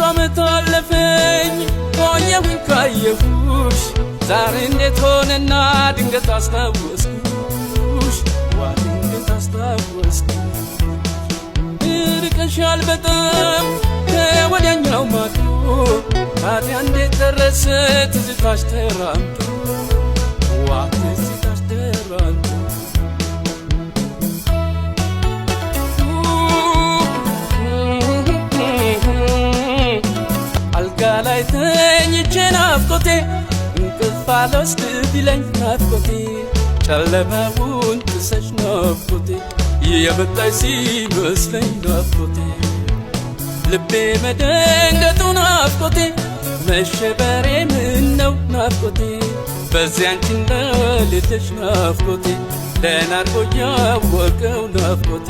ዓመት አለፈኝ ቆየሁኝ ካየሁሽ ዛሬ እንዴት ሆነና ድንገት አስታወስኩሽ ዋ ድንገት አስታወስኩሽ ርቀሻል በጣም ከወዲያኛው ማዶ ታዲያ እንዴት ደረሰ ትዝታሽ ተራምቶ ዋ ትዝታሽ ተራምቶ አልጋ ላይ ተኝቼ ናፍቆቴ እንቅልፍ አልወስድ ቢለኝ ናፍቆቴ ጨለማውን ጥሰሽ ናፍቆቴ የመጣሽ ሲመስለኝ ናፍቆቴ ልቤ መደንገጡ ናፍቆቴ መሸበሬ ምነው ናፍቆቴ በዚያ አንቺን ለሌለሽ ናፍቆቴ ደህና አድርጎ ያወቀው ናፍቆቴ